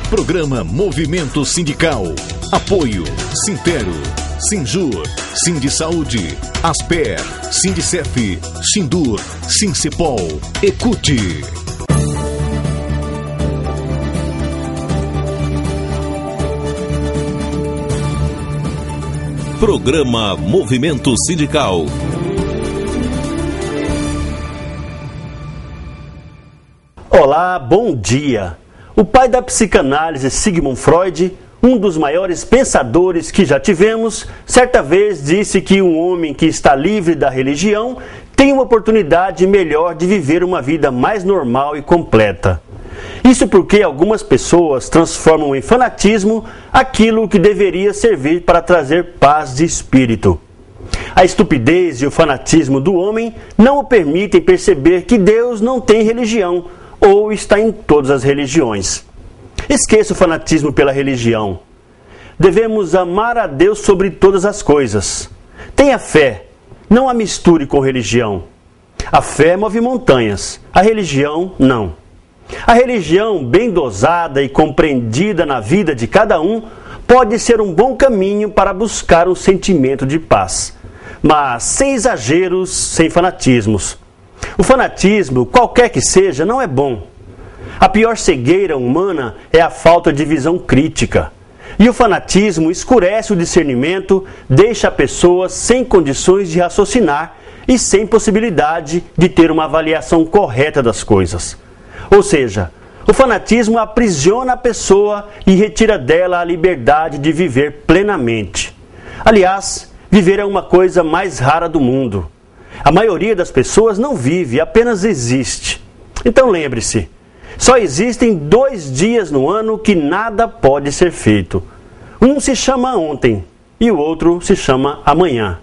Programa Movimento Sindical. Apoio Sintero, Sinjur, Sindisaúde, Asper, Sindicef, Sindur, Sincepol, Ecute. Programa Movimento Sindical. Olá, bom dia. O pai da psicanálise, Sigmund Freud, um dos maiores pensadores que já tivemos, certa vez disse que um homem que está livre da religião tem uma oportunidade melhor de viver uma vida mais normal e completa. Isso porque algumas pessoas transformam em fanatismo aquilo que deveria servir para trazer paz de espírito. A estupidez e o fanatismo do homem não o permitem perceber que Deus não tem religião ou está em todas as religiões. Esqueça o fanatismo pela religião. Devemos amar a Deus sobre todas as coisas. Tenha fé, não a misture com religião. A fé move montanhas, a religião não. A religião, bem dosada e compreendida na vida de cada um, pode ser um bom caminho para buscar um sentimento de paz, mas sem exageros, sem fanatismos. O fanatismo, qualquer que seja, não é bom. A pior cegueira humana é a falta de visão crítica. E o fanatismo escurece o discernimento, deixa a pessoa sem condições de raciocinar e sem possibilidade de ter uma avaliação correta das coisas. Ou seja, o fanatismo aprisiona a pessoa e retira dela a liberdade de viver plenamente. Aliás, viver é uma coisa mais rara do mundo. A maioria das pessoas não vive, apenas existe. Então lembre-se, só existem 2 dias no ano que nada pode ser feito. Um se chama ontem e o outro se chama amanhã.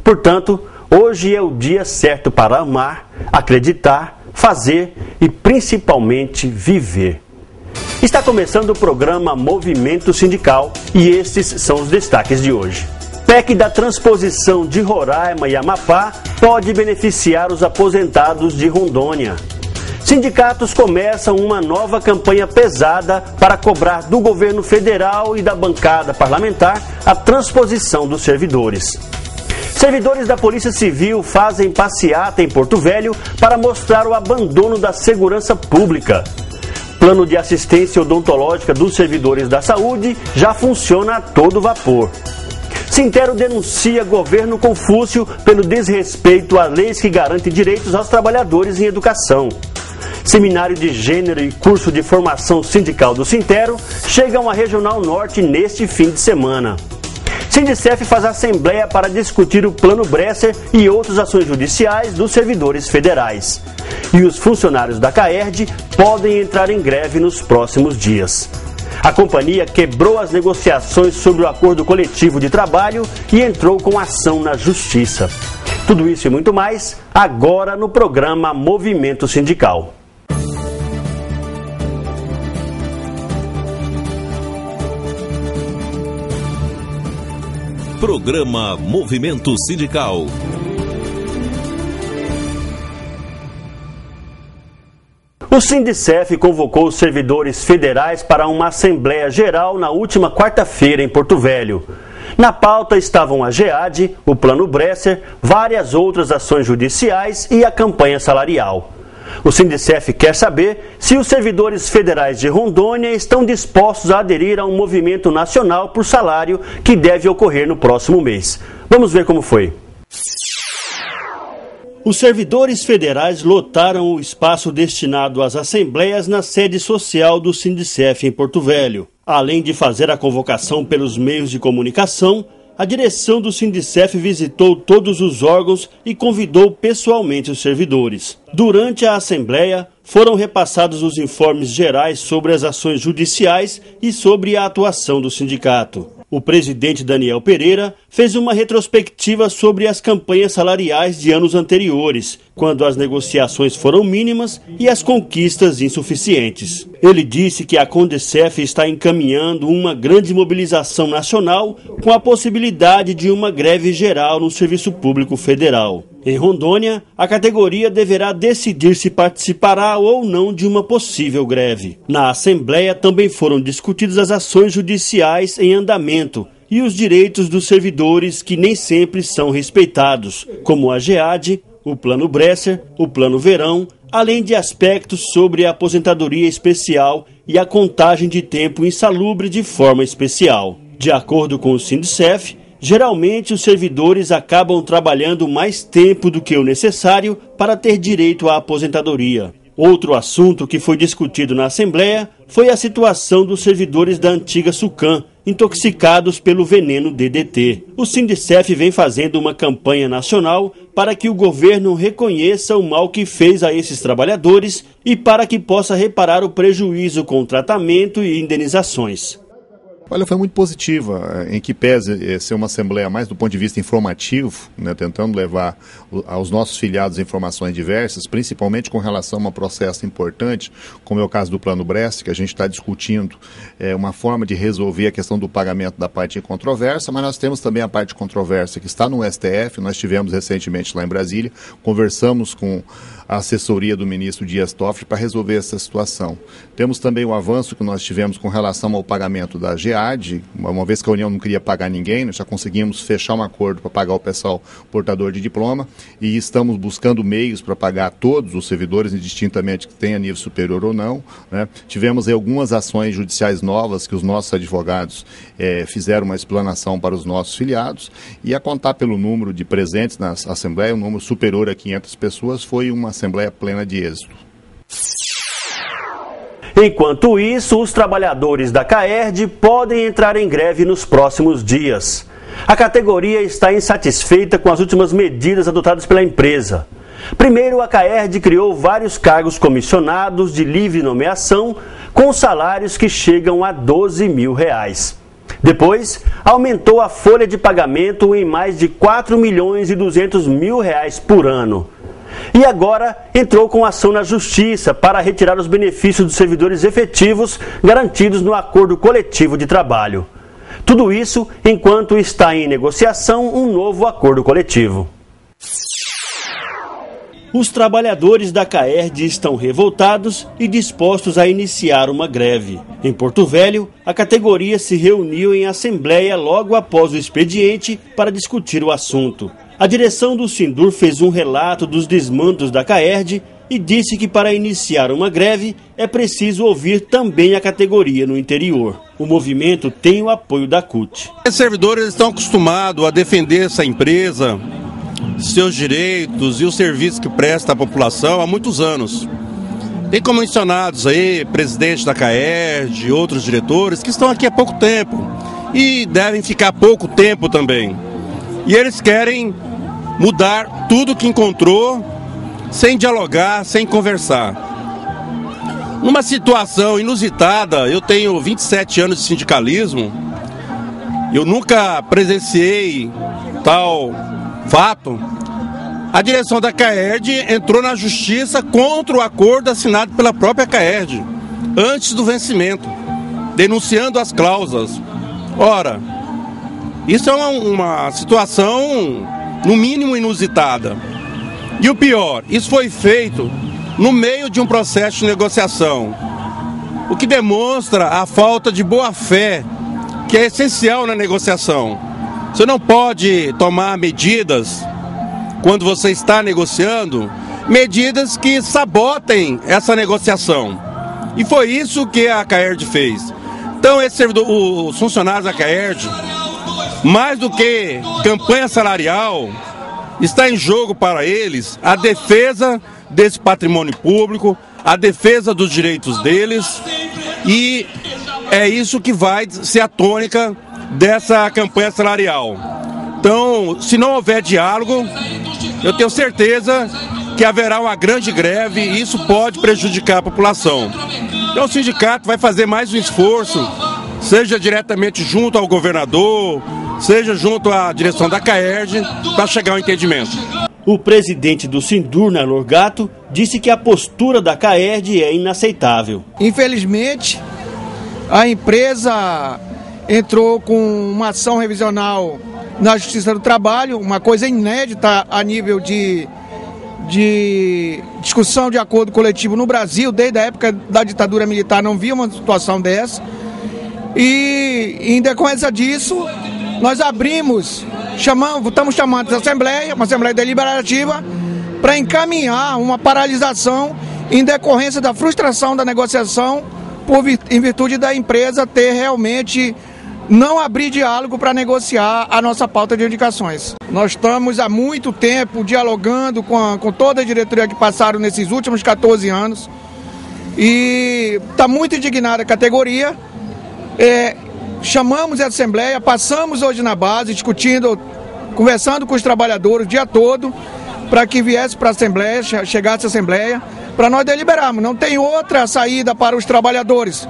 Portanto, hoje é o dia certo para amar, acreditar, fazer e principalmente viver. Está começando o programa Movimento Sindical e estes são os destaques de hoje. PEC da transposição de Roraima e Amapá pode beneficiar os aposentados de Rondônia. Sindicatos começam uma nova campanha pesada para cobrar do governo federal e da bancada parlamentar a transposição dos servidores. Servidores da Polícia Civil fazem passeata em Porto Velho para mostrar o abandono da segurança pública. Plano de assistência odontológica dos servidores da saúde já funciona a todo vapor. Sintero denuncia governo Confúcio pelo desrespeito a leis que garantem direitos aos trabalhadores em educação. Seminário de Gênero e curso de formação sindical do Sintero chegam à Regional Norte neste fim de semana. Sindicef faz assembleia para discutir o Plano Bresser e outras ações judiciais dos servidores federais. E os funcionários da CAERD podem entrar em greve nos próximos dias. A companhia quebrou as negociações sobre o acordo coletivo de trabalho e entrou com ação na Justiça. Tudo isso e muito mais, agora no programa Movimento Sindical. Programa Movimento Sindical. O Sindicef convocou os servidores federais para uma Assembleia Geral na última quarta-feira em Porto Velho. Na pauta estavam a GEAD, o Plano Bresser, várias outras ações judiciais e a campanha salarial. O Sindicef quer saber se os servidores federais de Rondônia estão dispostos a aderir a um movimento nacional por salário que deve ocorrer no próximo mês. Vamos ver como foi. Os servidores federais lotaram o espaço destinado às assembleias na sede social do Sindicef em Porto Velho. Além de fazer a convocação pelos meios de comunicação, a direção do Sindicef visitou todos os órgãos e convidou pessoalmente os servidores. Durante a assembleia, foram repassados os informes gerais sobre as ações judiciais e sobre a atuação do sindicato. O presidente Daniel Pereira fez uma retrospectiva sobre as campanhas salariais de anos anteriores, quando as negociações foram mínimas e as conquistas insuficientes. Ele disse que a Condecef está encaminhando uma grande mobilização nacional com a possibilidade de uma greve geral no Serviço Público Federal. Em Rondônia, a categoria deverá decidir se participará ou não de uma possível greve. Na Assembleia também foram discutidas as ações judiciais em andamento e os direitos dos servidores que nem sempre são respeitados, como a GEAD, o Plano Bresser, o Plano Verão, além de aspectos sobre a aposentadoria especial e a contagem de tempo insalubre de forma especial. De acordo com o Sindicef, geralmente os servidores acabam trabalhando mais tempo do que o necessário para ter direito à aposentadoria. Outro assunto que foi discutido na Assembleia foi a situação dos servidores da antiga SUCAM, intoxicados pelo veneno DDT. O Sindicef vem fazendo uma campanha nacional para que o governo reconheça o mal que fez a esses trabalhadores e para que possa reparar o prejuízo com tratamento e indenizações. Olha, foi muito positiva, em que pese ser uma assembleia mais do ponto de vista informativo, né, tentando levar aos nossos filiados informações diversas, principalmente com relação a um processo importante, como é o caso do Plano Bresser, que a gente está discutindo uma forma de resolver a questão do pagamento da parte em controvérsia, mas nós temos também a parte controversa que está no STF, nós tivemos recentemente lá em Brasília, conversamos com a assessoria do ministro Dias Toffoli para resolver essa situação. Temos também o avanço que nós tivemos com relação ao pagamento da GEAD, uma vez que a União não queria pagar ninguém, nós já conseguimos fechar um acordo para pagar o pessoal portador de diploma e estamos buscando meios para pagar todos os servidores, indistintamente que tenha nível superior ou não, né? Tivemos aí algumas ações judiciais novas que os nossos advogados fizeram uma explanação para os nossos filiados e a contar pelo número de presentes na Assembleia, um número superior a 500 pessoas, foi uma Assembleia plena de êxito. Enquanto isso, os trabalhadores da CAERD podem entrar em greve nos próximos dias. A categoria está insatisfeita com as últimas medidas adotadas pela empresa. Primeiro, a CAERD criou vários cargos comissionados de livre nomeação com salários que chegam a R$12 mil. Depois, aumentou a folha de pagamento em mais de R$4.200.000 por ano. E agora entrou com ação na Justiça para retirar os benefícios dos servidores efetivos garantidos no acordo coletivo de trabalho. Tudo isso enquanto está em negociação um novo acordo coletivo. Os trabalhadores da CAERD estão revoltados e dispostos a iniciar uma greve. Em Porto Velho, a categoria se reuniu em assembleia logo após o expediente para discutir o assunto. A direção do Sindur fez um relato dos desmandos da CAERD e disse que para iniciar uma greve é preciso ouvir também a categoria no interior. O movimento tem o apoio da CUT. Os servidores estão acostumados a defender essa empresa, seus direitos e os serviços que presta à população há muitos anos. Tem comissionados aí, presidente da CAERD, outros diretores que estão aqui há pouco tempo e devem ficar pouco tempo também. E eles querem mudar tudo que encontrou, sem dialogar, sem conversar. Numa situação inusitada, eu tenho 27 anos de sindicalismo, eu nunca presenciei tal fato. A direção da CAERD entrou na justiça contra o acordo assinado pela própria CAERD, antes do vencimento, denunciando as cláusulas. Ora, isso é uma situação, no mínimo, inusitada. E o pior, isso foi feito no meio de um processo de negociação, o que demonstra a falta de boa-fé, que é essencial na negociação. Você não pode tomar medidas, quando você está negociando, medidas que sabotem essa negociação. E foi isso que a CAERD fez. Então, os funcionários da CAERD, mais do que campanha salarial, está em jogo para eles a defesa desse patrimônio público, a defesa dos direitos deles, e é isso que vai ser a tônica dessa campanha salarial. Então, se não houver diálogo, eu tenho certeza que haverá uma grande greve e isso pode prejudicar a população. Então, o sindicato vai fazer mais um esforço, seja diretamente junto ao governador, seja junto à direção da CAERD, para chegar ao entendimento. O presidente do Sindur, Nailor Gato, disse que a postura da CAERD é inaceitável. Infelizmente, a empresa entrou com uma ação revisional na Justiça do Trabalho, uma coisa inédita a nível de discussão de acordo coletivo no Brasil. Desde a época da ditadura militar não via uma situação dessa. E em decorrência disso, nós estamos chamando de assembleia, uma assembleia deliberativa, para encaminhar uma paralisação em decorrência da frustração da negociação em virtude da empresa ter realmente não abrir diálogo para negociar a nossa pauta de indicações. Nós estamos há muito tempo dialogando com toda a diretoria que passaram nesses últimos 14 anos e está muito indignada a categoria. Chamamos a assembleia, passamos hoje na base, discutindo, conversando com os trabalhadores o dia todo, para que viesse para a assembleia, chegasse a assembleia, para nós deliberarmos. Não tem outra saída para os trabalhadores.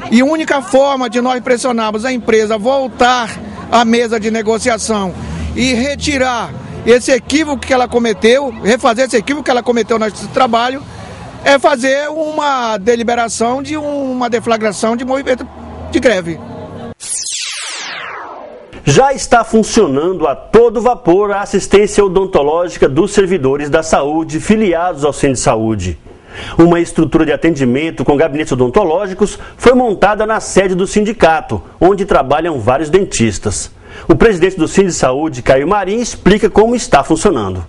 E a única forma de nós pressionarmos a empresa a voltar à mesa de negociação e retirar esse equívoco que ela cometeu, refazer esse equívoco que ela cometeu no nosso trabalho, é fazer uma deliberação de uma deflagração de movimento de greve. Já está funcionando a todo vapor a assistência odontológica dos servidores da saúde filiados ao Sindsaúde. Uma estrutura de atendimento com gabinetes odontológicos foi montada na sede do sindicato, onde trabalham vários dentistas. O presidente do Sindsaúde, Caio Marim, explica como está funcionando.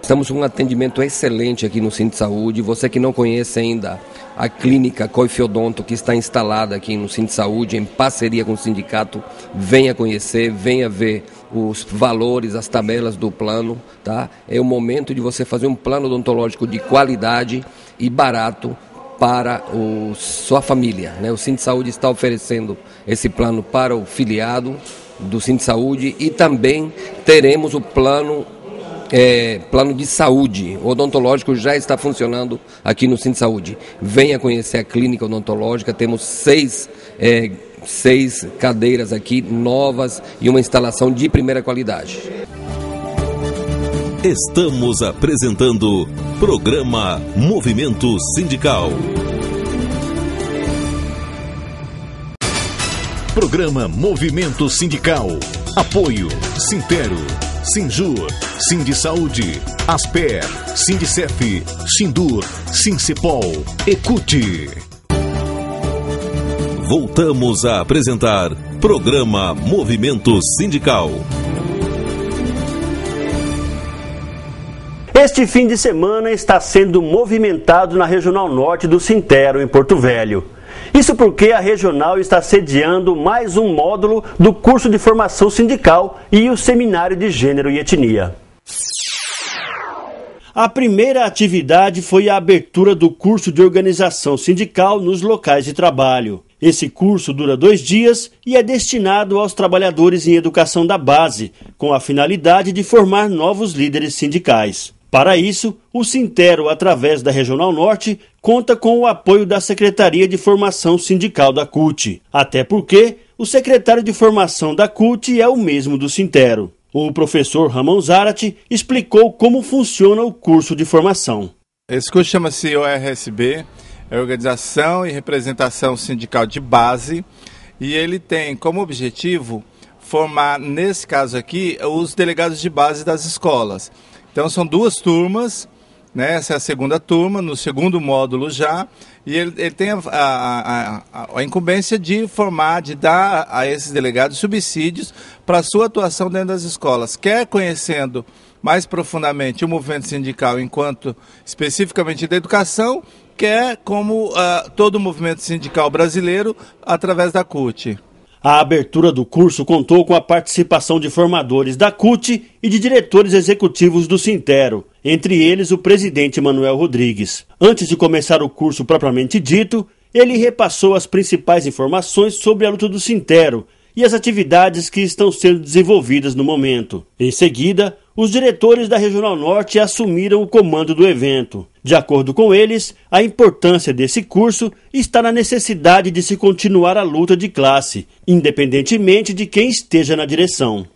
Estamos com um atendimento excelente aqui no Sindsaúde. Você que não conhece ainda a clínica Coifiodonto, que está instalada aqui no Sindsaúde, em parceria com o sindicato, venha conhecer, venha ver os valores, as tabelas do plano, tá? É o momento de você fazer um plano odontológico de qualidade e barato para sua família, né? O Sindsaúde está oferecendo esse plano para o filiado do Sindsaúde e também teremos o plano de saúde odontológico, já está funcionando aqui no Sindsaúde. Venha conhecer a clínica odontológica, temos seis cadeiras aqui novas e uma instalação de primeira qualidade. Estamos apresentando Programa Movimento Sindical. Programa Movimento Sindical. Apoio Sintero, Sinjur, Sindsaúde, Asper, Sindicef, Sindur, Sincepol, Ecute. Voltamos a apresentar Programa Movimento Sindical. Este fim de semana está sendo movimentado na Regional Norte do Sintero, em Porto Velho. Isso porque a regional está sediando mais um módulo do curso de formação sindical e o seminário de gênero e etnia. A primeira atividade foi a abertura do curso de organização sindical nos locais de trabalho. Esse curso dura 2 dias e é destinado aos trabalhadores em educação da base, com a finalidade de formar novos líderes sindicais. Para isso, o Sintero, através da Regional Norte, conta com o apoio da Secretaria de Formação Sindical da CUT. Até porque o secretário de formação da CUT é o mesmo do Sintero. O professor Ramon Zarate explicou como funciona o curso de formação. Esse curso chama-se ORSB, é Organização e Representação Sindical de Base, e ele tem como objetivo formar, nesse caso aqui, os delegados de base das escolas. Então são 2 turmas, né? Essa é a segunda turma, no segundo módulo já, e ele tem a incumbência de formar, de dar a esses delegados subsídios para a sua atuação dentro das escolas, quer conhecendo mais profundamente o movimento sindical enquanto especificamente da educação, quer como todo o movimento sindical brasileiro através da CUT. A abertura do curso contou com a participação de formadores da CUT e de diretores executivos do Sintero, entre eles o presidente Manuel Rodrigues. Antes de começar o curso propriamente dito, ele repassou as principais informações sobre a luta do Sintero e as atividades que estão sendo desenvolvidas no momento. Em seguida, os diretores da Regional Norte assumiram o comando do evento. De acordo com eles, a importância desse curso está na necessidade de se continuar a luta de classe, independentemente de quem esteja na direção.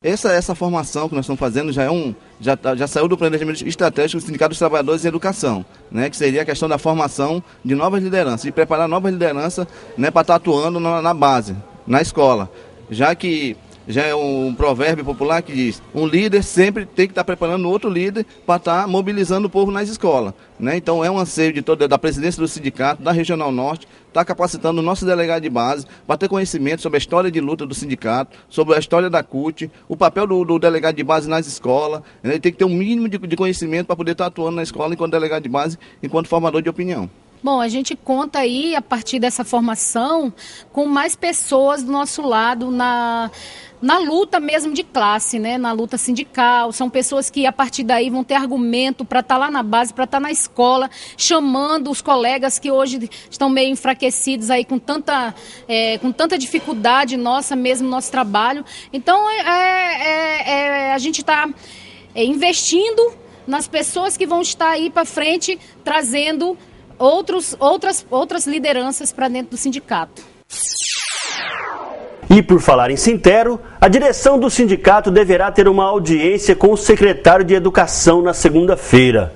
Essa formação que nós estamos fazendo já saiu do planejamento estratégico do Sindicato dos Trabalhadores em Educação, né, que seria a questão da formação de novas lideranças, de preparar novas lideranças, né, para estar atuando na base, na escola, já que já é um provérbio popular que diz: um líder sempre tem que estar preparando outro líder para estar mobilizando o povo nas escolas, né? Então é um anseio da presidência do sindicato, da Regional Norte, estar capacitando o nosso delegado de base para ter conhecimento sobre a história de luta do sindicato, sobre a história da CUT, o papel do delegado de base nas escolas. Ele tem que ter um mínimo de conhecimento para poder estar atuando na escola enquanto delegado de base, enquanto formador de opinião. Bom, a gente conta aí, a partir dessa formação, com mais pessoas do nosso lado na luta mesmo de classe, né? Na luta sindical. São pessoas que a partir daí vão ter argumento para estar lá na base, para estar na escola, chamando os colegas que hoje estão meio enfraquecidos aí com tanta dificuldade nossa mesmo no nosso trabalho. Então a gente está investindo nas pessoas que vão estar aí para frente, trazendo outras lideranças para dentro do sindicato. E por falar em Sintero, a direção do sindicato deverá ter uma audiência com o secretário de Educação na segunda-feira.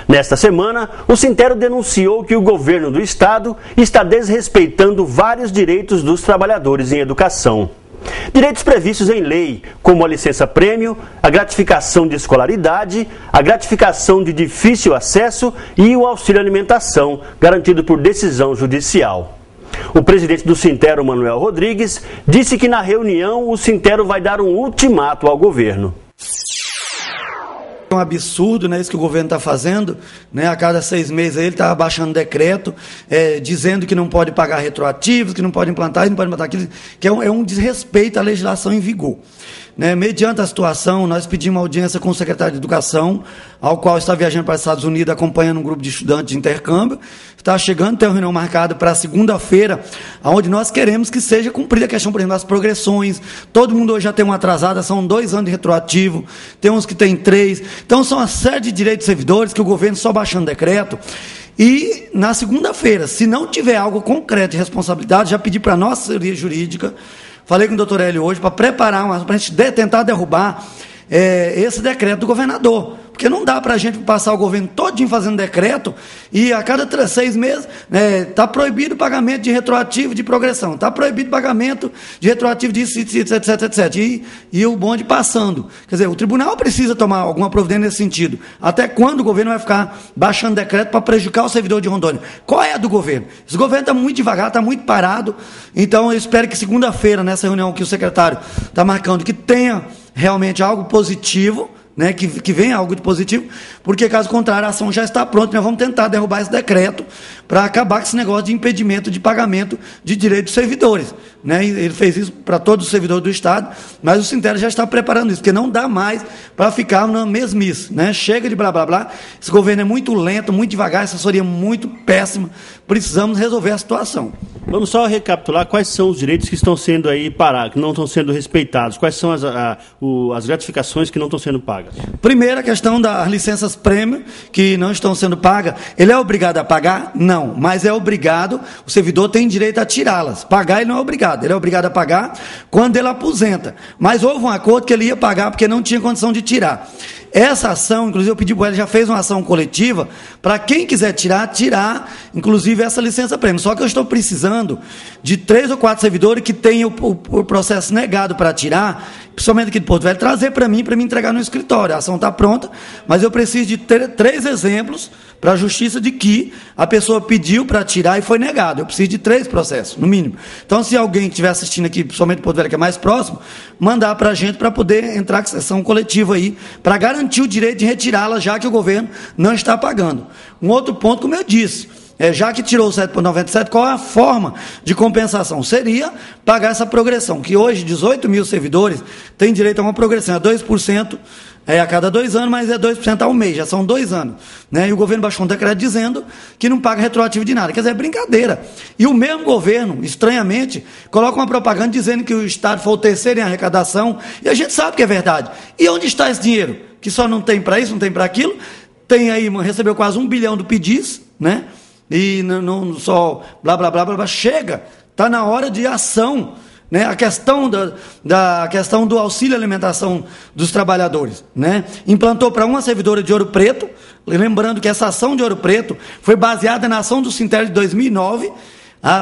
Nesta semana, o Sintero denunciou que o governo do estado está desrespeitando vários direitos dos trabalhadores em educação. Direitos previstos em lei, como a licença-prêmio, a gratificação de escolaridade, a gratificação de difícil acesso e o auxílio alimentação, garantido por decisão judicial. O presidente do Sintero, Manuel Rodrigues, disse que na reunião o Sintero vai dar um ultimato ao governo. É um absurdo, né, isso que o governo está fazendo, né, a cada 6 meses ele está abaixando decreto, dizendo que não pode pagar retroativos, que não pode implantar, não pode implantar aquilo, que é um desrespeito à legislação em vigor. Né, mediante a situação, nós pedimos audiência com o secretário de Educação, ao qual está viajando para os Estados Unidos, acompanhando um grupo de estudantes de intercâmbio. Está chegando, tem uma reunião marcada para segunda-feira, onde nós queremos que seja cumprida a questão, por exemplo, das progressões. Todo mundo hoje já tem uma atrasada, são 2 anos de retroativo, tem uns que tem 3. Então, são uma série de direitos de servidores que o governo só baixando decreto. E, na segunda-feira, se não tiver algo concreto de responsabilidade, já pedi para a nossa assessoria jurídica, falei com o doutor Hélio hoje, para preparar, para a gente tentar derrubar esse decreto do governador. Porque não dá para a gente passar o governo todinho fazendo decreto e a cada 6 meses está proibido o pagamento de retroativo de progressão, está proibido o pagamento de retroativo de etc. E o bonde passando. Quer dizer, o tribunal precisa tomar alguma providência nesse sentido. Até quando o governo vai ficar baixando decreto para prejudicar o servidor de Rondônia? Qual é a do governo? Esse governo está muito devagar, está muito parado. Então, eu espero que segunda-feira, nessa reunião que o secretário está marcando, que tenha realmente algo positivo, né, que venha algo de positivo, porque caso contrário a ação já está pronta, nós vamos tentar derrubar esse decreto para acabar com esse negócio de impedimento de pagamento de direitos dos servidores. Né? Ele fez isso para todos os servidores do Estado, mas o Sintero já está preparando isso, porque não dá mais para ficar na mesmice. Né? Chega de blá blá blá, esse governo é muito lento, muito devagar, essa assessoria é muito péssima, precisamos resolver a situação. Vamos só recapitular quais são os direitos que estão sendo aí parados, que não estão sendo respeitados, quais são as gratificações que não estão sendo pagas. Primeiro, a questão das licenças prêmio, que não estão sendo pagas. Ele é obrigado a pagar? Não, mas é obrigado, o servidor tem direito a tirá-las. Pagar ele não é obrigado, ele é obrigado a pagar quando ele aposenta. Mas houve um acordo que ele ia pagar porque não tinha condição de tirar. Essa ação, inclusive eu pedi para ele, já fez uma ação coletiva, para quem quiser tirar, inclusive essa licença prêmio. Só que eu estou precisando de 3 ou 4 servidores que tenham o processo negado para tirar, principalmente aqui de Porto Velho, trazer para mim entregar no escritório. A ação está pronta, mas eu preciso de 3 exemplos para a justiça de que a pessoa pediu para tirar e foi negado. Eu preciso de 3 processos, no mínimo. Então, se alguém estiver assistindo aqui, principalmente Porto Velho, que é mais próximo, mandar para a gente para poder entrar com ação coletiva aí, para garantir o direito de retirá-la, já que o governo não está pagando. Um outro ponto, como eu disse, já que tirou o 7,97, qual é a forma de compensação? Seria pagar essa progressão, que hoje 18 mil servidores têm direito a uma progressão, é 2%, a cada 2 anos, mas é 2% ao mês, já são 2 anos. Né? E o governo baixou um decreto dizendo que não paga retroativo de nada. Quer dizer, é brincadeira. E o mesmo governo, estranhamente, coloca uma propaganda dizendo que o Estado foi o terceiro em arrecadação, e a gente sabe que é verdade. E onde está esse dinheiro? Que só não tem para isso, não tem para aquilo. Tem aí, recebeu quase 1 bilhão do PIDIS, né? E não só blá, blá, blá, blá, blá. Chega, está na hora de ação né, a questão da questão do auxílio alimentação dos trabalhadores, né? Implantou para uma servidora de Ouro Preto, lembrando que essa ação de Ouro Preto foi baseada na ação do Sinter de 2009,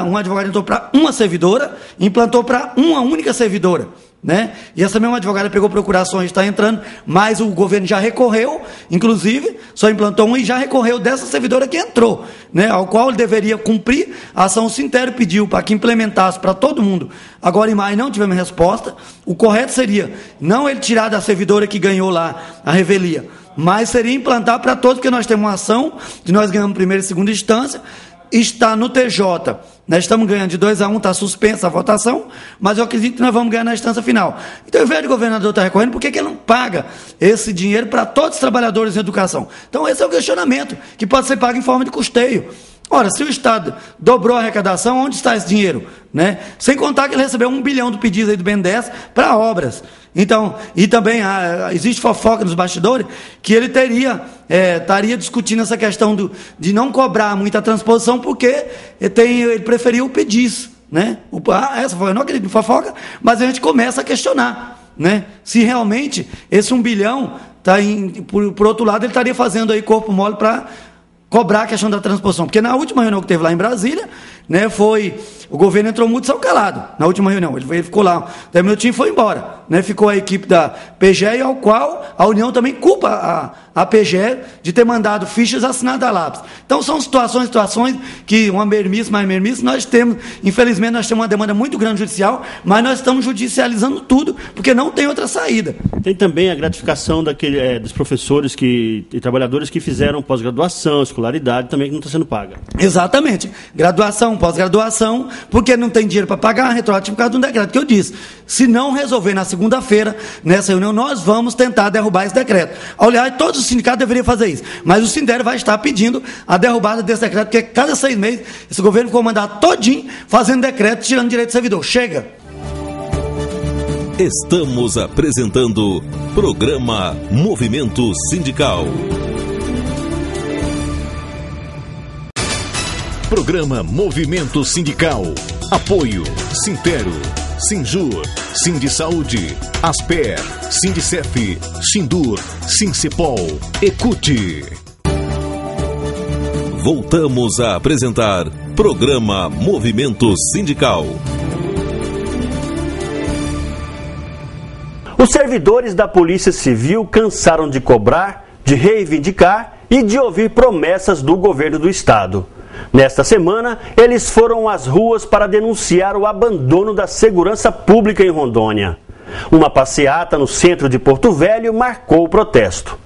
um advogado entrou para uma servidora, implantou para uma única servidora, né? E essa mesma advogada pegou procurações, está entrando, mas o governo já recorreu, inclusive, só implantou uma e já recorreu dessa servidora que entrou, né? Ao qual ele deveria cumprir a ação. O Sintério pediu para que implementasse para todo mundo. Agora em maio não tivemos resposta. O correto seria não ele tirar da servidora que ganhou lá a revelia, mas seria implantar para todos, porque nós temos uma ação que nós ganhamos primeira e segunda instância, está no TJ, nós estamos ganhando de 2-1, está suspensa a votação, mas eu acredito que nós vamos ganhar na instância final. Então, ao invés do governador estar recorrendo, por que ele não paga esse dinheiro para todos os trabalhadores em educação? Então, esse é o questionamento, que pode ser pago em forma de custeio. Ora, se o Estado dobrou a arrecadação, onde está esse dinheiro? Né? Sem contar que ele recebeu 1 bilhão do pedido aí do BNDES para obras. Então, e também existe fofoca nos bastidores que ele estaria discutindo essa questão de não cobrar muita transposição porque ele preferiu o PEDIS. Né? Eu não acredito em fofoca, mas a gente começa a questionar, né? Se realmente esse 1 bilhão, por outro lado, ele estaria fazendo aí corpo mole para cobrar a questão da transposição, porque na última reunião que teve lá em Brasília, né, o governo entrou muito sal calado, na última reunião, ele ficou lá 10 minutinhos e foi embora, né, ficou a equipe da PGE, ao qual a União também culpa a PGE de ter mandado fichas assinadas a lápis. Então são situações que uma mermice, mais mermice, nós temos, infelizmente nós temos uma demanda muito grande judicial, mas nós estamos judicializando tudo, porque não tem outra saída. Tem também a gratificação dos professores e trabalhadores que fizeram pós-graduação, escolaridade, também que não está sendo paga. Exatamente. Graduação, pós-graduação, porque não tem dinheiro para pagar, retroativo por causa de um decreto que eu disse. Se não resolver na segunda-feira, nessa reunião, nós vamos tentar derrubar esse decreto. Aliás, todos os sindicatos deveriam fazer isso, mas o Sindério vai estar pedindo a derrubada desse decreto, porque cada 6 meses esse governo ficou mandado todinho fazendo decreto, tirando direito do servidor. Chega! Estamos apresentando Programa Movimento Sindical. Programa Movimento Sindical. Apoio Sintero, Sinjur, Sindisaúde, Asper, Sindicef, Sindur, Sincepol, Ecute. Voltamos a apresentar Programa Movimento Sindical. Os servidores da Polícia Civil cansaram de cobrar, de reivindicar e de ouvir promessas do governo do Estado. Nesta semana, eles foram às ruas para denunciar o abandono da segurança pública em Rondônia. Uma passeata no centro de Porto Velho marcou o protesto.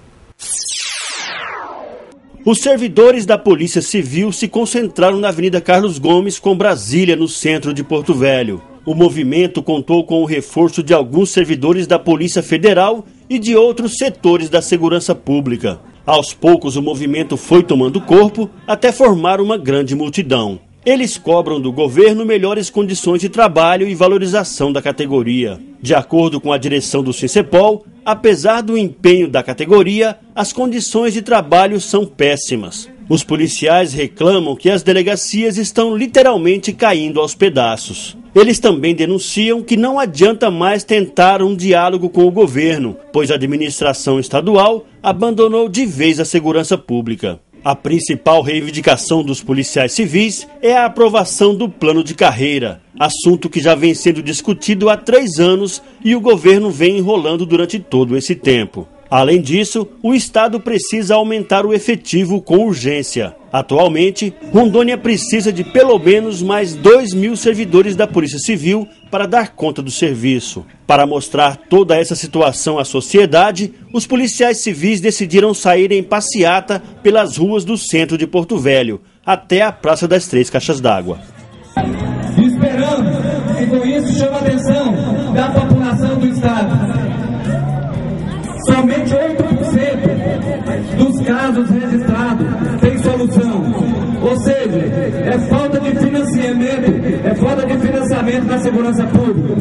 Os servidores da Polícia Civil se concentraram na Avenida Carlos Gomes com Brasília, no centro de Porto Velho. O movimento contou com o reforço de alguns servidores da Polícia Federal e de outros setores da segurança pública. Aos poucos, o movimento foi tomando corpo até formar uma grande multidão. Eles cobram do governo melhores condições de trabalho e valorização da categoria. De acordo com a direção do Sincepol, apesar do empenho da categoria, as condições de trabalho são péssimas. Os policiais reclamam que as delegacias estão literalmente caindo aos pedaços. Eles também denunciam que não adianta mais tentar um diálogo com o governo, pois a administração estadual abandonou de vez a segurança pública. A principal reivindicação dos policiais civis é a aprovação do plano de carreira, assunto que já vem sendo discutido há 3 anos e o governo vem enrolando durante todo esse tempo. Além disso, o Estado precisa aumentar o efetivo com urgência. Atualmente, Rondônia precisa de pelo menos mais 2.000 servidores da Polícia Civil para dar conta do serviço. Para mostrar toda essa situação à sociedade, os policiais civis decidiram sair em passeata pelas ruas do centro de Porto Velho, até a Praça das 3 Caixas d'Água. Esperamos que com isso chame a atenção da população do Estado. Somente 8% dos casos registrados tem solução. Ou seja, é falta de financiamento, é falta de financiamento da segurança pública.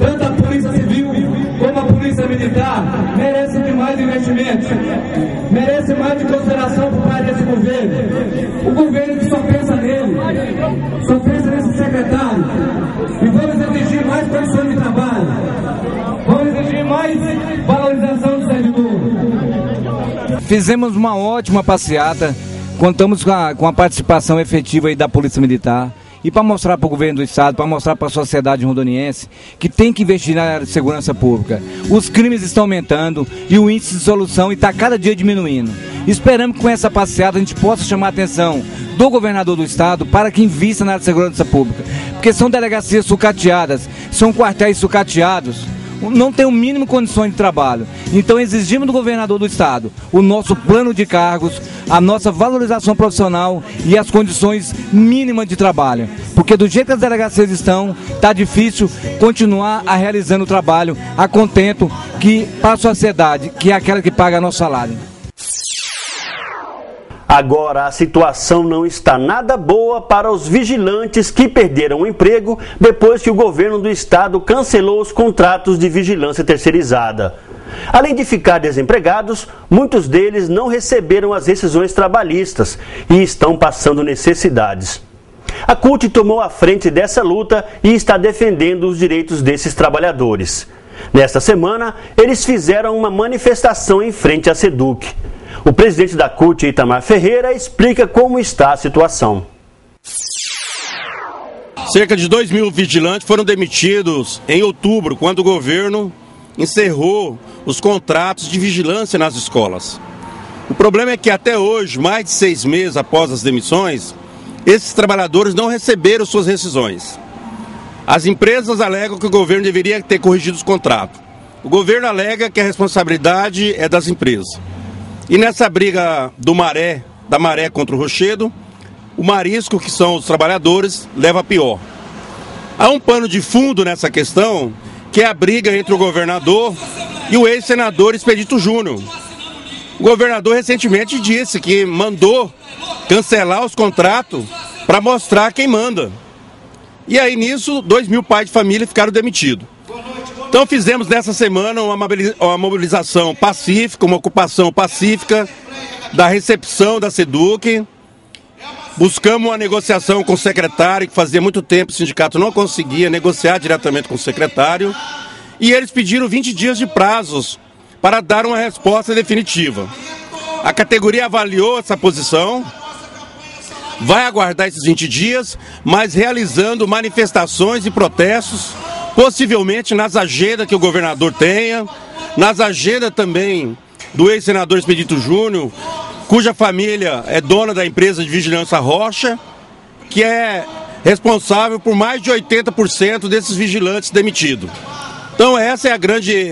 Tanto a Polícia Civil como a Polícia Militar merecem de mais investimentos, merecem mais de consideração por parte desse governo. O governo que só pensa nele, só pensa nesse secretário. E vamos exigir mais Fizemos uma ótima passeata, contamos com a participação efetiva aí da Polícia Militar. E para mostrar para o governo do estado, para mostrar para a sociedade rondoniense que tem que investir na área de segurança pública. Os crimes estão aumentando e o índice de solução está cada dia diminuindo. Esperamos que com essa passeata a gente possa chamar a atenção do governador do estado para que invista na área de segurança pública. Porque são delegacias sucateadas, são quartéis sucateados, não tem o mínimo condições de trabalho. Então exigimos do governador do estado o nosso plano de cargos, a nossa valorização profissional e as condições mínimas de trabalho. Porque do jeito que as delegacias estão, está difícil continuar a realizando o trabalho a contento que para a sociedade, que é aquela que paga nosso salário. Agora, a situação não está nada boa para os vigilantes que perderam o emprego depois que o governo do estado cancelou os contratos de vigilância terceirizada. Além de ficar desempregados, muitos deles não receberam as rescisões trabalhistas e estão passando necessidades. A CUT tomou a frente dessa luta e está defendendo os direitos desses trabalhadores. Nesta semana, eles fizeram uma manifestação em frente à SEDUC. O presidente da CUT, Itamar Ferreira, explica como está a situação. Cerca de 2.000 vigilantes foram demitidos em outubro, quando o governo encerrou os contratos de vigilância nas escolas. O problema é que até hoje, mais de 6 meses após as demissões, esses trabalhadores não receberam suas rescisões. As empresas alegam que o governo deveria ter corrigido os contratos. O governo alega que a responsabilidade é das empresas. E nessa briga da Maré contra o Rochedo, o Marisco, que são os trabalhadores, leva a pior. Há um pano de fundo nessa questão, que é a briga entre o governador e o ex-senador Expedito Júnior. O governador recentemente disse que mandou cancelar os contratos para mostrar quem manda. E aí nisso, 2.000 pais de família ficaram demitidos. Então fizemos nessa semana uma mobilização pacífica, uma ocupação pacífica da recepção da SEDUC. Buscamos uma negociação com o secretário, que fazia muito tempo o sindicato não conseguia negociar diretamente com o secretário. E eles pediram 20 dias de prazos para dar uma resposta definitiva. A categoria avaliou essa posição, vai aguardar esses 20 dias, mas realizando manifestações e protestos, possivelmente nas agendas que o governador tenha, nas agendas também do ex-senador Expedito Júnior, cuja família é dona da empresa de vigilância Rocha, que é responsável por mais de 80% desses vigilantes demitidos. Então essa é a grande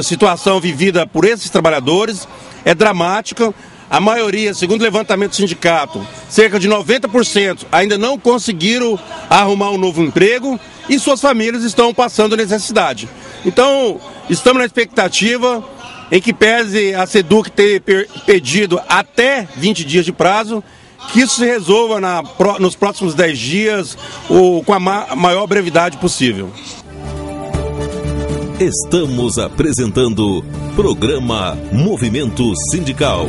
situação vivida por esses trabalhadores, é dramática. A maioria, segundo o levantamento do sindicato, cerca de 90% ainda não conseguiram arrumar um novo emprego e suas famílias estão passando necessidade. Então, estamos na expectativa, em que pese a SEDUC ter pedido até 20 dias de prazo, que isso se resolva nos próximos 10 dias ou com a maior brevidade possível. Estamos apresentando Programa Movimento Sindical.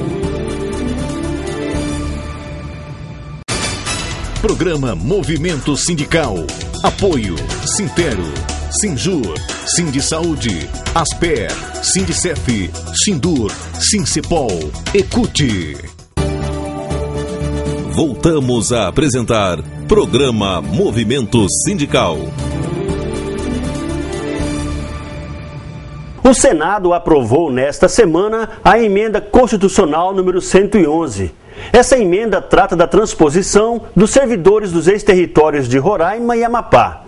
Programa Movimento Sindical. Apoio Sintero, Sinjur, Sindisaúde, Asper, Sindicef, Sindur, Sincepol, Ecute. Voltamos a apresentar Programa Movimento Sindical. O Senado aprovou nesta semana a emenda constitucional número 111. Essa emenda trata da transposição dos servidores dos ex-territórios de Roraima e Amapá.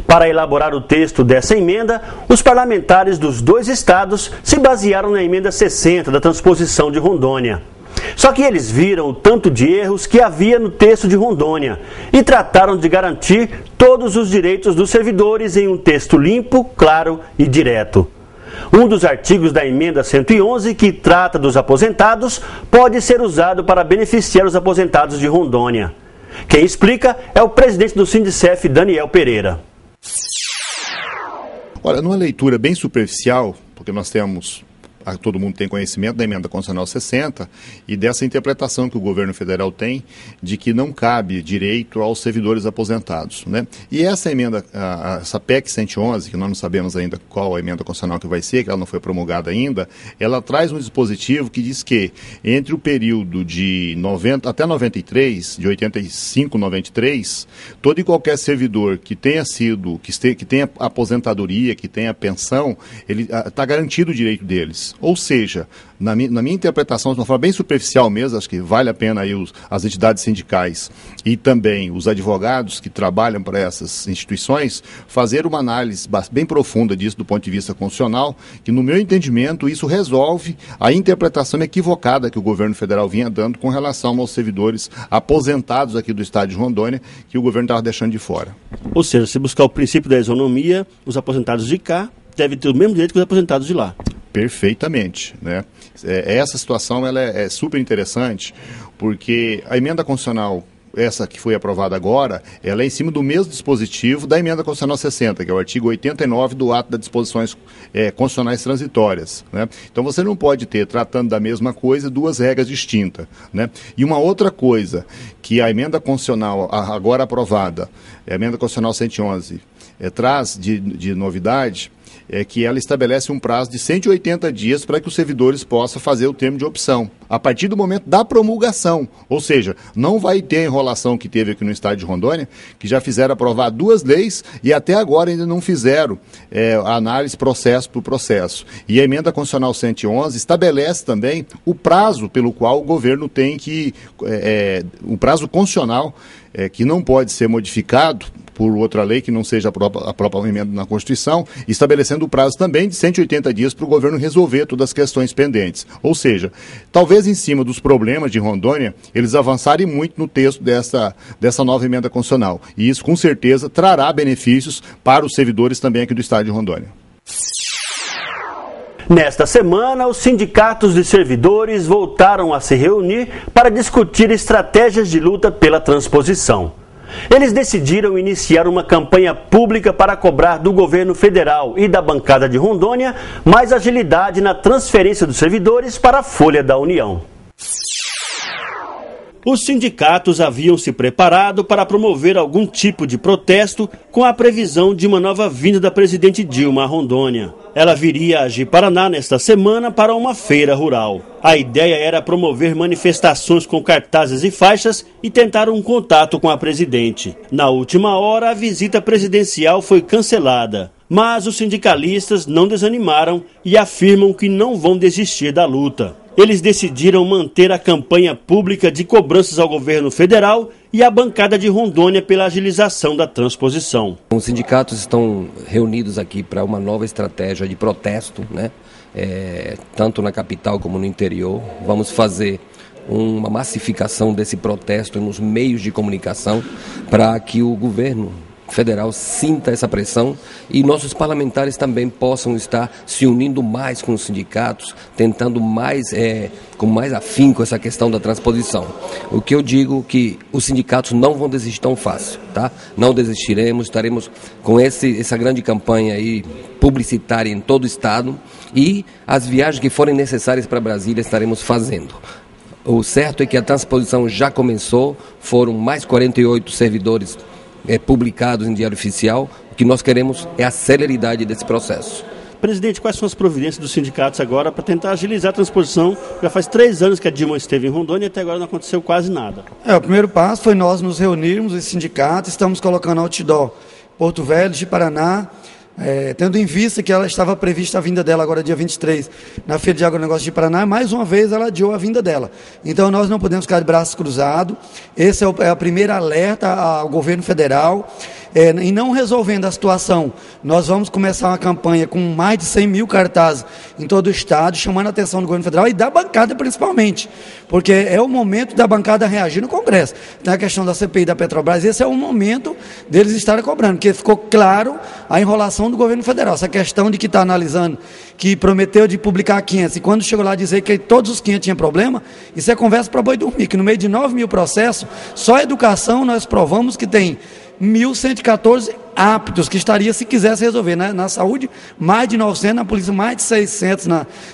Para elaborar o texto dessa emenda, os parlamentares dos dois estados se basearam na emenda 60 da transposição de Rondônia. Só que eles viram o tanto de erros que havia no texto de Rondônia e trataram de garantir todos os direitos dos servidores em um texto limpo, claro e direto. Um dos artigos da emenda 111, que trata dos aposentados, pode ser usado para beneficiar os aposentados de Rondônia. Quem explica é o presidente do Sindicef, Daniel Pereira. Olha, numa leitura bem superficial, porque nós temos todo mundo tem conhecimento da emenda constitucional 60 e dessa interpretação que o governo federal tem de que não cabe direito aos servidores aposentados, né? E essa emenda, essa PEC 111, que nós não sabemos ainda qual a emenda constitucional que vai ser, que ela não foi promulgada ainda, ela traz um dispositivo que diz que entre o período de 90 até 93, de 85 a 93, todo e qualquer servidor que tenha que tenha aposentadoria, que tenha pensão, ele está garantido o direito deles. Ou seja, na minha interpretação, de uma forma bem superficial mesmo, acho que vale a pena aí as entidades sindicais e também os advogados que trabalham para essas instituições fazer uma análise bem profunda disso do ponto de vista constitucional, que no meu entendimento isso resolve a interpretação equivocada que o governo federal vinha dando com relação aos servidores aposentados aqui do estado de Rondônia, que o governo estava deixando de fora. Ou seja, se buscar o princípio da isonomia, os aposentados de cá devem ter o mesmo direito que os aposentados de lá. Perfeitamente, né? Essa situação ela é super interessante, porque a emenda constitucional, essa que foi aprovada agora, ela é em cima do mesmo dispositivo da emenda constitucional 60, que é o artigo 89 do ato das disposições constitucionais transitórias, né? Então você não pode ter, tratando da mesma coisa, duas regras distintas, né? E uma outra coisa, que a emenda constitucional agora aprovada, a emenda constitucional 111, traz de novidade, é que ela estabelece um prazo de 180 dias para que os servidores possam fazer o termo de opção, a partir do momento da promulgação. Ou seja, não vai ter a enrolação que teve aqui no estado de Rondônia, que já fizeram aprovar duas leis e até agora ainda não fizeram a análise processo por processo. E a emenda constitucional 111 estabelece também o prazo pelo qual o governo tem que, o prazo constitucional, que não pode ser modificado por outra lei que não seja a própria emenda na Constituição, estabelecendo o prazo também de 180 dias para o governo resolver todas as questões pendentes. Ou seja, talvez em cima dos problemas de Rondônia, eles avançarem muito no texto dessa nova emenda constitucional. E isso, com certeza, trará benefícios para os servidores também aqui do estado de Rondônia. Nesta semana, os sindicatos de servidores voltaram a se reunir para discutir estratégias de luta pela transposição. Eles decidiram iniciar uma campanha pública para cobrar do governo federal e da bancada de Rondônia mais agilidade na transferência dos servidores para a Folha da União. Os sindicatos haviam se preparado para promover algum tipo de protesto com a previsão de uma nova vinda da presidente Dilma a Rondônia. Ela viria a Ji-Paraná nesta semana para uma feira rural. A ideia era promover manifestações com cartazes e faixas e tentar um contato com a presidente. Na última hora, a visita presidencial foi cancelada. Mas os sindicalistas não desanimaram e afirmam que não vão desistir da luta. Eles decidiram manter a campanha pública de cobranças ao governo federal e à bancada de Rondônia pela agilização da transposição. Os sindicatos estão reunidos aqui para uma nova estratégia de protesto, né? Tanto na capital como no interior. Vamos fazer uma massificação desse protesto nos meios de comunicação para que o governo federal sinta essa pressão e nossos parlamentares também possam estar se unindo mais com os sindicatos, tentando com mais afinco essa questão da transposição. O que eu digo que os sindicatos não vão desistir tão fácil, tá? Não desistiremos, estaremos com essa grande campanha aí publicitária em todo o estado e as viagens que forem necessárias para Brasília estaremos fazendo. O certo é que a transposição já começou, foram mais 48 servidores publicados em Diário Oficial. O que nós queremos é a celeridade desse processo. Presidente, quais são as providências dos sindicatos agora para tentar agilizar a transposição? Já faz 3 anos que a Dilma esteve em Rondônia e até agora não aconteceu quase nada. O primeiro passo foi nós nos reunirmos, os sindicatos, estamos colocando outdoor Porto Velho, Ji-Paraná, tendo em vista que ela estava prevista a vinda dela agora dia 23 na Feira de Agronegócio de Paraná, mais uma vez ela adiou a vinda dela. Então nós não podemos ficar de braços cruzados. Esse é a primeira alerta ao governo federal. E não resolvendo a situação, nós vamos começar uma campanha com mais de 100 mil cartazes em todo o estado, chamando a atenção do governo federal e da bancada principalmente, porque é o momento da bancada reagir no Congresso. Tem a questão da CPI da Petrobras, esse é o momento deles estarem cobrando, porque ficou claro a enrolação do governo federal, essa questão de que está analisando, que prometeu de publicar 500, e quando chegou lá dizer que todos os 500 tinham problema, isso é conversa para boi dormir, que no meio de 9 mil processos, só a educação nós provamos que tem 1.114 aptos, que estaria, se quisesse resolver, né? Na saúde, mais de 900, na polícia, mais de 600,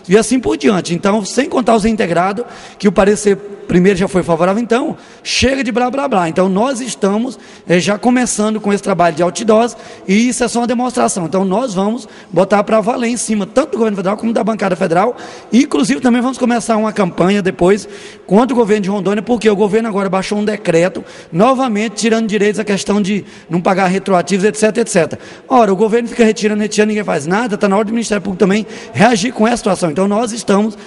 e assim por diante. Então, sem contar os integrados, que o parecer primeiro já foi favorável, então, chega de blá, blá, blá. Então, nós estamos já começando com esse trabalho de outdoors, e isso é só uma demonstração. Então, nós vamos botar para valer em cima, tanto do governo federal como da bancada federal, e, inclusive, também vamos começar uma campanha depois contra o governo de Rondônia, porque o governo agora baixou um decreto, novamente tirando direitos a questão de não pagar retroativos, etc, etc. Ora, o governo fica retirando, ninguém faz nada, está na hora do Ministério Público também reagir com essa situação. Então, nós estamos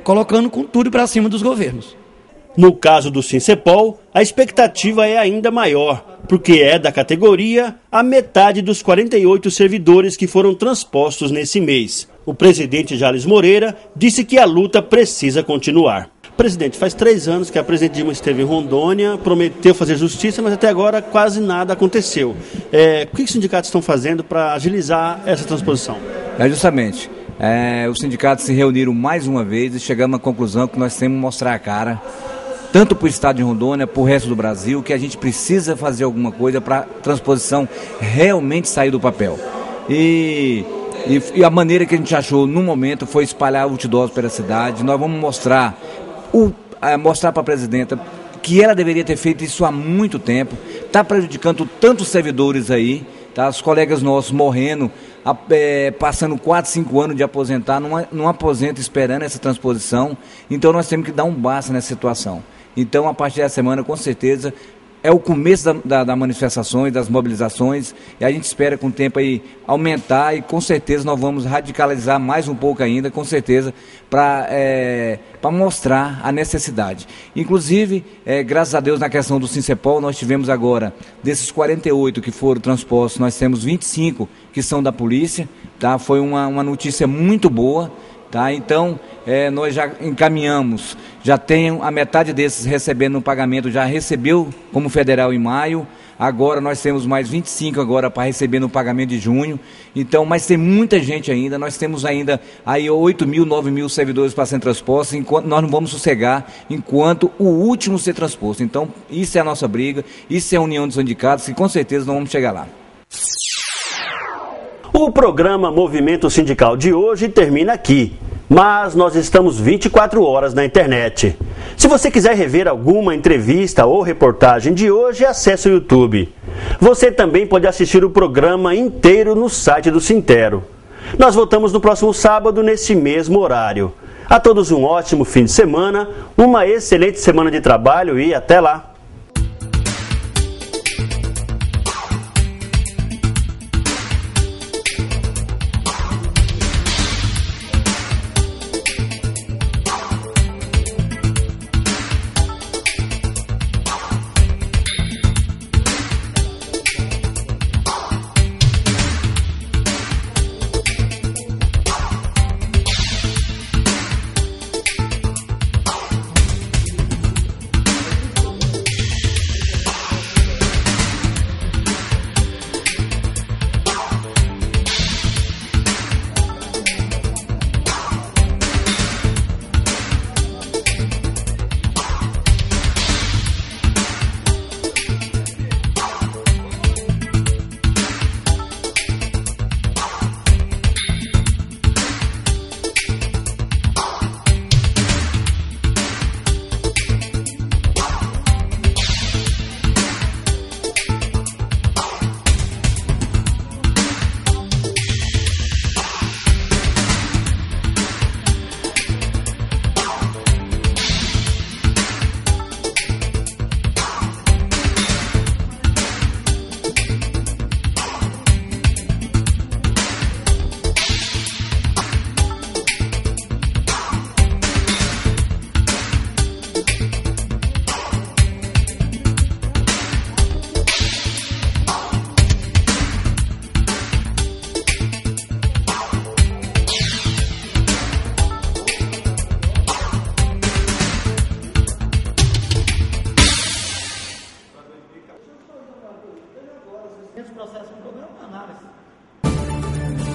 colocando com tudo para cima dos governos. No caso do Sincepol, a expectativa é ainda maior, porque é da categoria a metade dos 48 servidores que foram transpostos nesse mês. O presidente Jales Moreira disse que a luta precisa continuar. Presidente, faz 3 anos que a presidente Dilma esteve em Rondônia, prometeu fazer justiça, mas até agora quase nada aconteceu. O que os sindicatos estão fazendo para agilizar essa transposição? Justamente. Os sindicatos se reuniram mais uma vez e chegamos à conclusão que nós temos que mostrar a cara, tanto para o estado de Rondônia, para o resto do Brasil, que a gente precisa fazer alguma coisa para a transposição realmente sair do papel. E a maneira que a gente achou no momento foi espalhar outdoors pela cidade. Nós vamos mostrar para a presidenta que ela deveria ter feito isso há muito tempo. Está prejudicando tantos servidores aí, tá? Os colegas nossos morrendo, passando 4, 5 anos de aposentar, não aposenta esperando essa transposição. Então nós temos que dar um basta nessa situação. Então, a partir dessa semana, com certeza, é o começo das manifestações, das mobilizações, e a gente espera com o tempo aí aumentar, e com certeza nós vamos radicalizar mais um pouco ainda, com certeza, para mostrar a necessidade. Inclusive, graças a Deus, na questão do Sincepol, nós tivemos agora, desses 48 que foram transpostos, nós temos 25 que são da polícia, tá? Foi uma notícia muito boa. Tá? Então, nós já encaminhamos, já tem a metade desses recebendo o pagamento, já recebeu como federal em maio, agora nós temos mais 25 agora para receber no pagamento de junho, então, mas tem muita gente ainda, nós temos ainda aí 8 mil, 9 mil servidores para serem transpostos, enquanto nós não vamos sossegar enquanto o último ser transposto. Então, isso é a nossa briga, isso é a união dos sindicatos e com certeza nós vamos chegar lá. O programa Movimento Sindical de hoje termina aqui, mas nós estamos 24 horas na internet. Se você quiser rever alguma entrevista ou reportagem de hoje, acesse o YouTube. Você também pode assistir o programa inteiro no site do Sintero. Nós voltamos no próximo sábado, nesse mesmo horário. A todos um ótimo fim de semana, uma excelente semana de trabalho e até lá!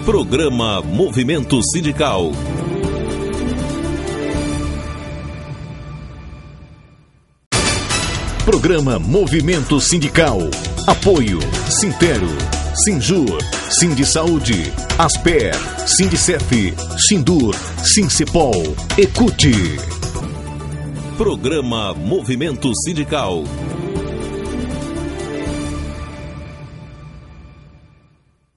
Programa Movimento Sindical. Programa Movimento Sindical. Apoio Sintero, Sinjur, Sindisaúde, Asper, Sindicef, Sindur, Sincepol, Ecute. Programa Movimento Sindical.